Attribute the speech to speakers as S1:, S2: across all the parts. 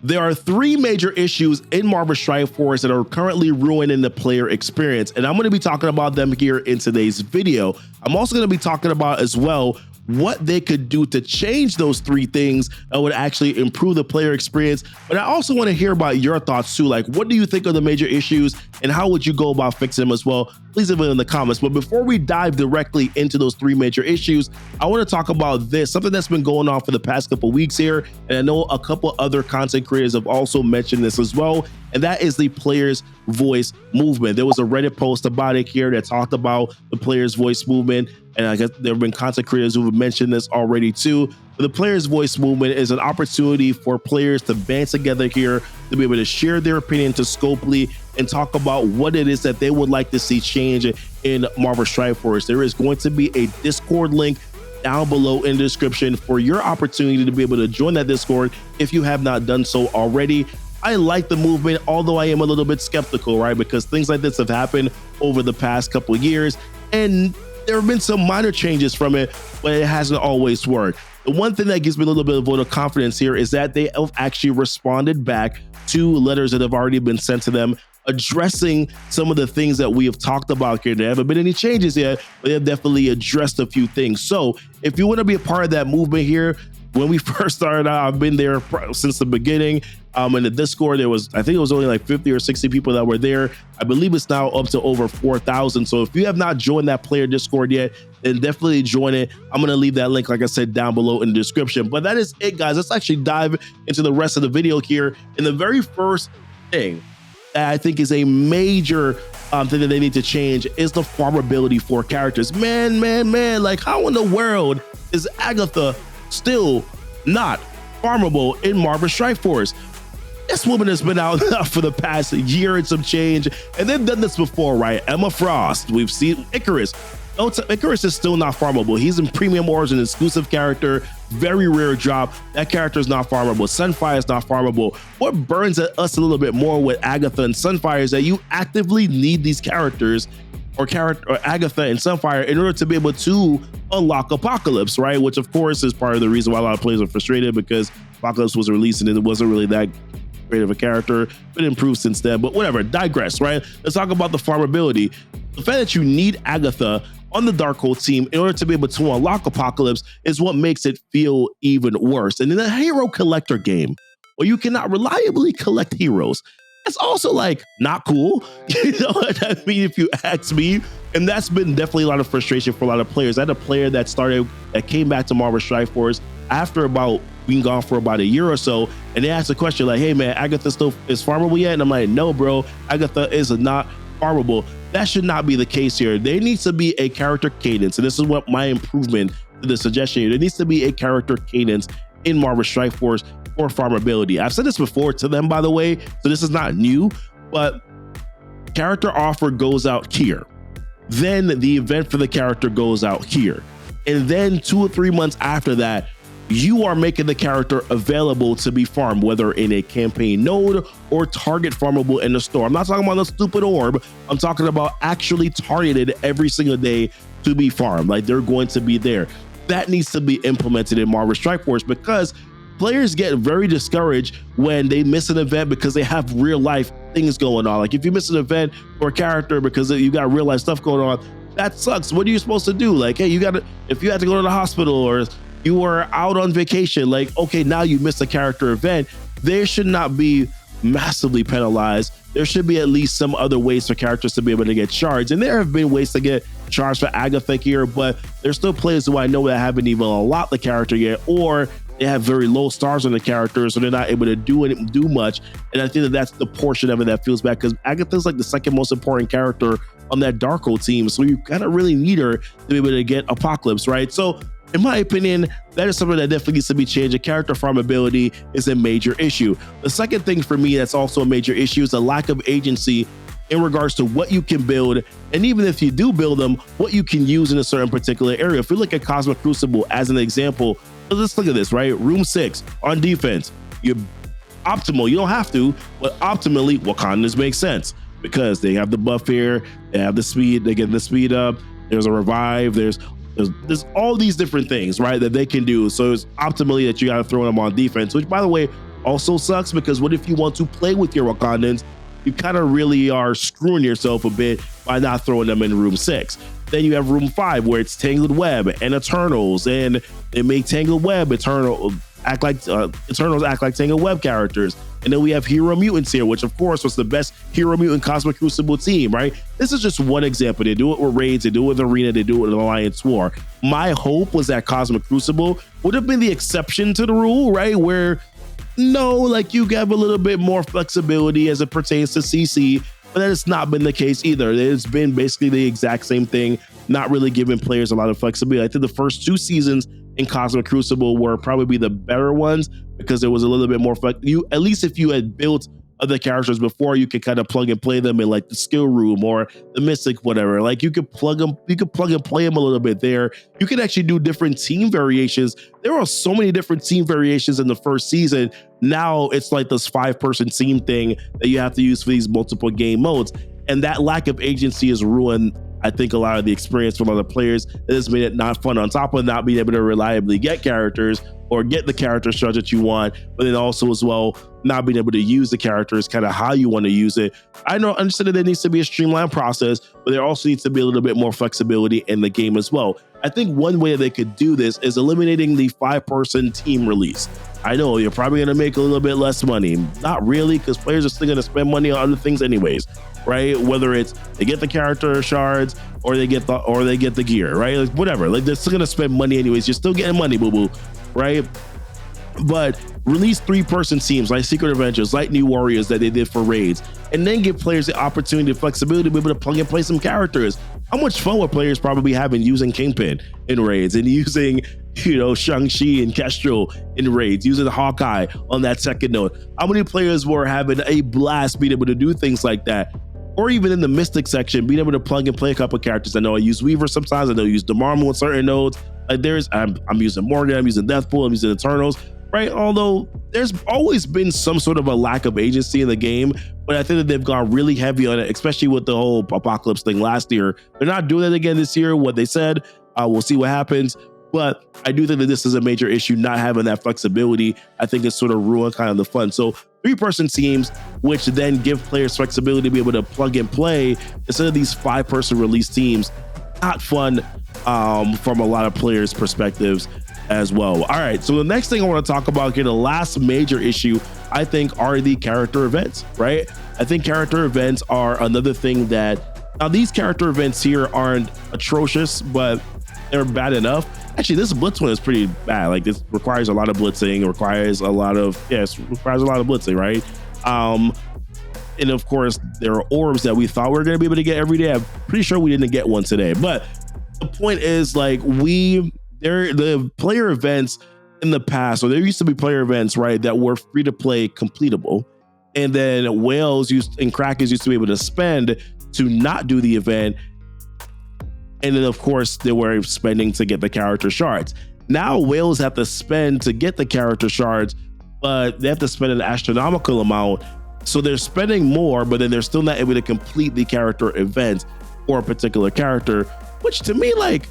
S1: There are three major issues in Marvel Strike Force that are currently ruining the player experience, and I'm going to be talking about them here in today's video. I'm also going to be talking about as well what they could do to change those three things that would actually improve the player experience. But I also want to hear about your thoughts too. Like, what do you think are the major issues and how would you go about fixing them as well? Please leave it in the comments. But before we dive directly into those three major issues, I want to talk about this, something that's been going on for the past couple weeks here. And I know a couple other content creators have also mentioned this as well. And that is the player's voice movement. There was a Reddit post about it here that talked about the player's voice movement. And I guess there have been content creators who have mentioned this already too. But the player's voice movement is an opportunity for players to band together here to be able to share their opinion to Scopely and talk about what it is that they would like to see change in Marvel Strike Force. There is going to be a Discord link down below in the description for your opportunity to be able to join that Discord if you have not done so already. I like the movement, although I am a little bit skeptical, right? Because things like this have happened over the past couple of years, and there have been some minor changes from it, but it hasn't always worked. The one thing that gives me a little bit of vote of confidence here is that they have actually responded back to letters that have already been sent to them, addressing some of the things that we have talked about here. There haven't been any changes yet, but they have definitely addressed a few things. So if you want to be a part of that movement here, when we first started out, I've been there since the beginning. In the Discord, there was, I think it was only like 50 or 60 people that were there. I believe it's now up to over 4,000. So if you have not joined that player Discord yet, then definitely join it. I'm going to leave that link, like I said, down below in the description. But that is it, guys. Let's actually dive into the rest of the video here. And the very first thing that I think is a major thing that they need to change is the farmability for characters. Man, like how in the world is Agatha still not farmable in Marvel Strike Force? This woman has been out for the past year and some change, and they've done this before, right? Emma Frost, we've seen Icarus. Icarus is still not farmable. He's in Premium Origin, exclusive character, very rare drop. That character is not farmable. Sunfire is not farmable. What burns at us a little bit more with Agatha and Sunfire is that you actively need these characters or Agatha and Sunfire in order to be able to unlock Apocalypse, right? Which of course is part of the reason why a lot of players are frustrated, because Apocalypse was released and it wasn't really that great of a character, but improved since then. But whatever, digress, right? Let's talk about the farmability. The fact that you need Agatha on the Darkhold team in order to be able to unlock Apocalypse is what makes it feel even worse. And in a hero collector game where you cannot reliably collect heroes, that's also like not cool. You know what I mean, if you ask me. And that's been definitely a lot of frustration for a lot of players. I had a player that came back to Marvel Strike Force after about being gone for about a year or so, and they asked the question like, hey man, Agatha still is farmable yet? And I'm like, no bro, Agatha is not farmable. That should not be the case here. There needs to be a character cadence, and this is what my improvement to the suggestion here. There needs to be a character cadence in Marvel Strike Force for farmability. I've said this before to them, by the way, so this is not new, but character offer goes out here. Then the event for the character goes out here. And then 2 or 3 months after that, you are making the character available to be farmed, whether in a campaign node or target farmable in the store. I'm not talking about the stupid orb. I'm talking about actually targeted every single day to be farmed. Like they're going to be there. That needs to be implemented in Marvel Strike Force, because players get very discouraged when they miss an event because they have real life things going on. Like if you miss an event for a character because you got real life stuff going on, that sucks. What are you supposed to do? Like, hey, if you had to go to the hospital or you were out on vacation, like, okay, now you missed a character event. They should not be massively penalized. There should be at least some other ways for characters to be able to get charged. And there have been ways to get charged for Agatha here, but there's still players who I know that haven't even unlocked the character yet, or they have very low stars on the character, so they're not able to do much. And I think that that's the portion of it that feels bad, because Agatha's like the second most important character on that Darkhold team, so you kind of really need her to be able to get Apocalypse, right? So in my opinion, that is something that definitely needs to be changed. The character farmability is a major issue. The second thing for me that's also a major issue is the lack of agency in regards to what you can build, and even if you do build them, what you can use in a certain particular area. If we look at Cosmic Crucible as an example, let's look at this, right? Room 6 on defense, you're optimal. You don't have to, but optimally, Wakandas make sense because they have the buff here, they have the speed, they get the speed up, there's a revive, there's all these different things, right, that they can do. So it's optimally that you got to throw them on defense, which by the way, also sucks, because what if you want to play with your Wakandans? You kind of really are screwing yourself a bit by not throwing them in room 6. Then you have room 5, where it's Tangled Web and Eternals, and they make Tangled Web Eternals act like Tangled Web characters. And then we have Hero Mutants here, which of course was the best Hero Mutant Cosmic Crucible team, right? This is just one example. They do it with Raids, they do it with Arena, they do it with Alliance War. My hope was that Cosmic Crucible would have been the exception to the rule, right? Where no, like you have a little bit more flexibility as it pertains to CC, but that has not been the case either. It's been basically the exact same thing, not really giving players a lot of flexibility. I think the first 2 seasons in Cosmic Crucible were probably the better ones, because there was a little bit more at least if you had built other characters before, you could kind of plug and play them in like the skill room or the Mystic, whatever. Like you could plug and play them a little bit there. You could actually do different team variations. There are so many different team variations in the first season. Now it's like this 5-person team thing that you have to use for these multiple game modes. And that lack of agency has ruined, I think, a lot of the experience for a lot of players. It has made it not fun, on top of not being able to reliably get characters or get the character structure that you want, but then also as well, not being able to use the characters kind of how you want to use it. I understand that there needs to be a streamlined process, but there also needs to be a little bit more flexibility in the game as well. I think one way they could do this is eliminating the 5-person team release. I know you're probably going to make a little bit less money. Not really, because players are still going to spend money on other things anyways, right? Whether it's they get the character shards or they get the gear, right? Like whatever. Like they're still going to spend money anyways. You're still getting money, boo-boo, right? But release 3-person teams like Secret Adventures, like New Warriors that they did for Raids, and then give players the opportunity and flexibility to be able to plug and play some characters. How much fun would players probably having using Kingpin in Raids, and using, you know, Shang-Chi and Kestrel in Raids, using Hawkeye on that second node? How many players were having a blast being able to do things like that? Or even in the Mystic section, being able to plug and play a couple of characters. I know I use Weaver sometimes, I know I use Dormammu on certain nodes. Like I'm using Morgan, I'm using Deathpool, I'm using Eternals, right? Although there's always been some sort of a lack of agency in the game, but I think that they've gone really heavy on it, especially with the whole Apocalypse thing last year. They're not doing it again this year, what they said. We'll see what happens. But I do think that this is a major issue, not having that flexibility. I think it's sort of ruined kind of the fun. So 3-person teams, which then give players flexibility to be able to plug and play instead of these 5-person release teams. Not fun from a lot of players' perspectives as well. All right, so the next thing I want to talk about here, the last major issue, I think, are the character events, right? I think character events are another thing that, now these character events here aren't atrocious, but they're bad enough. Actually, this Blitz one is pretty bad. Like this requires a lot of blitzing, requires a lot of blitzing, right? And of course, there are orbs that we thought we were going to be able to get every day. I'm pretty sure we didn't get one today. But the point is, like, the player events in the past, or there used to be player events, right, that were free to play completable. And then whales and Krakens used to be able to spend to not do the event. And then, of course, they were spending to get the character shards. Now whales have to spend to get the character shards, but they have to spend an astronomical amount. So they're spending more, but then they're still not able to complete the character event for a particular character, which to me, like,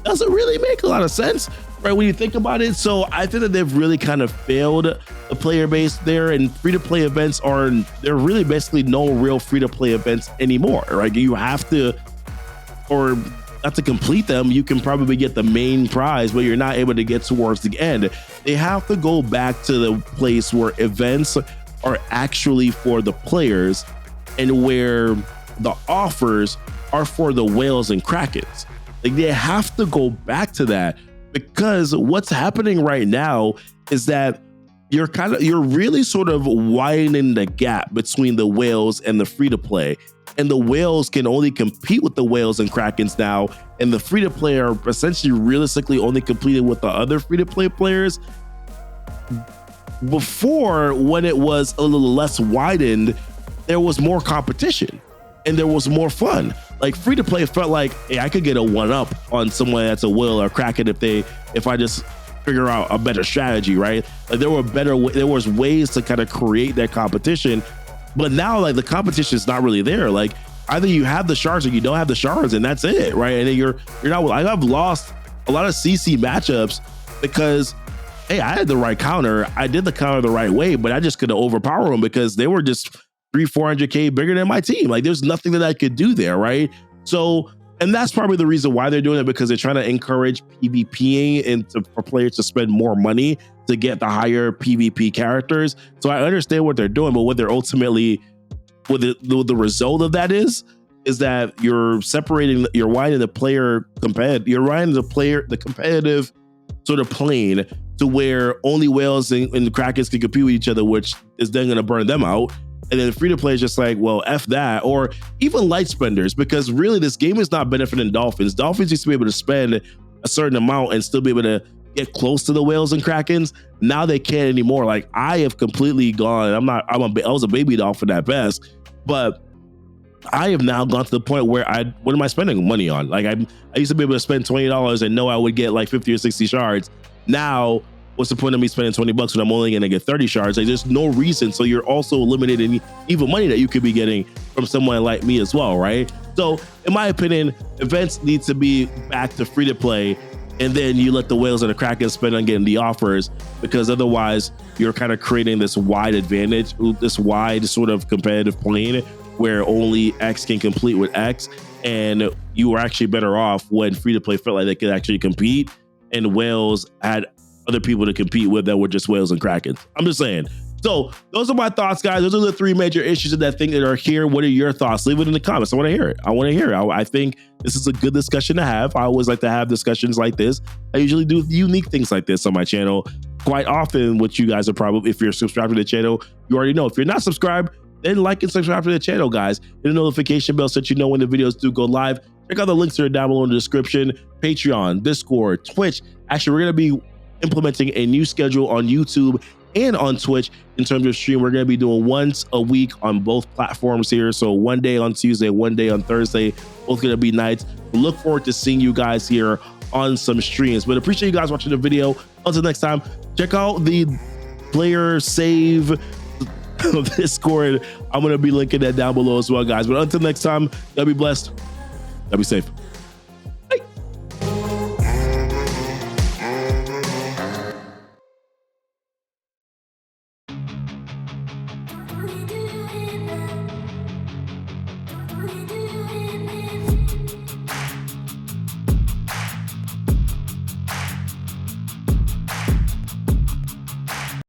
S1: doesn't really make a lot of sense, right, when you think about it. So I think that they've really kind of failed the player base there, and free-to-play events they're really basically no real free-to-play events anymore, right? You have to, or not to complete them, you can probably get the main prize, but you're not able to get towards the end. They have to go back to the place where events are actually for the players and where the offers are for the whales and Krakens. Like, they have to go back to that, because what's happening right now is that you're really sort of widening the gap between the whales and the free-to-play. And the whales can only compete with the whales and Krakens now, and the free-to-play are essentially realistically only competing with the other free-to-play players. Before, when it was a little less widened, there was more competition and there was more fun. Like, free-to-play felt like, hey, I could get a 1-up on someone that's a whale or Kraken if I just figure out a better strategy, right? Like, there was ways to kind of create that competition. But now, like, the competition is not really there. Like, either you have the shards or you don't have the shards, and that's it, right? And then you're not. I've lost a lot of CC matchups because hey, I had the right counter. I did the counter the right way, but I just couldn't overpower them because they were just 300-400K bigger than my team. Like there's nothing that I could do there, right? So, and that's probably the reason why they're doing it, because they're trying to encourage PvPing and for players to spend more money to get the higher PvP characters. So I understand what they're doing, but what they're ultimately, what the result of that is that you're separating, you're winding the player competitive, you're winding the competitive sort of plane to where only whales and the Krakens can compete with each other, which is then going to burn them out. And then free to play is just like, well, F that. Or even light spenders, because really this game is not benefiting Dolphins. Dolphins used to be able to spend a certain amount and still be able to get close to the whales and Krakens. Now they can't anymore. Like I have completely gone, I was a baby Dolphin at best, but I have now gone to the point where what am I spending money on? Like I used to be able to spend $20 and know I would get like 50 or 60 shards. Now, what's the point of me spending $20 when I'm only going to get 30 shards? Like, there's no reason. So you're also eliminating even money that you could be getting from someone like me as well, right? So in my opinion, events need to be back to free to play, and then you let the whales and the Kraken spend on getting the offers, because otherwise you're kind of creating this wide advantage, this wide sort of competitive plane where only X can complete with X, and you were actually better off when free to play felt like they could actually compete, and whales had other people to compete with that were just whales and Krakens. I'm just saying. So those are my thoughts, guys. Those are the three major issues of that thing that are here. What are your thoughts? Leave it in the comments. I want to hear it. I think this is a good discussion to have. I always like to have discussions like this. I usually do unique things like this on my channel quite often, which you guys are probably, if you're subscribed to the channel, you already know. If you're not subscribed, then like and subscribe to the channel, guys. Hit the notification bell so that you know when the videos do go live. Check out the links that are down below in the description. Patreon, Discord, Twitch. Actually, we're going to be implementing a new schedule on YouTube and on Twitch in terms of stream. We're going to be doing once a week on both platforms here. So one day on Tuesday, one day on Thursday, both going to be nights. We look forward to seeing you guys here on some streams, but appreciate you guys watching the video. Until next time, check out the player save Discord. I'm going to be linking that down below as well, guys. But until next time, y'all be blessed. Y'all be safe.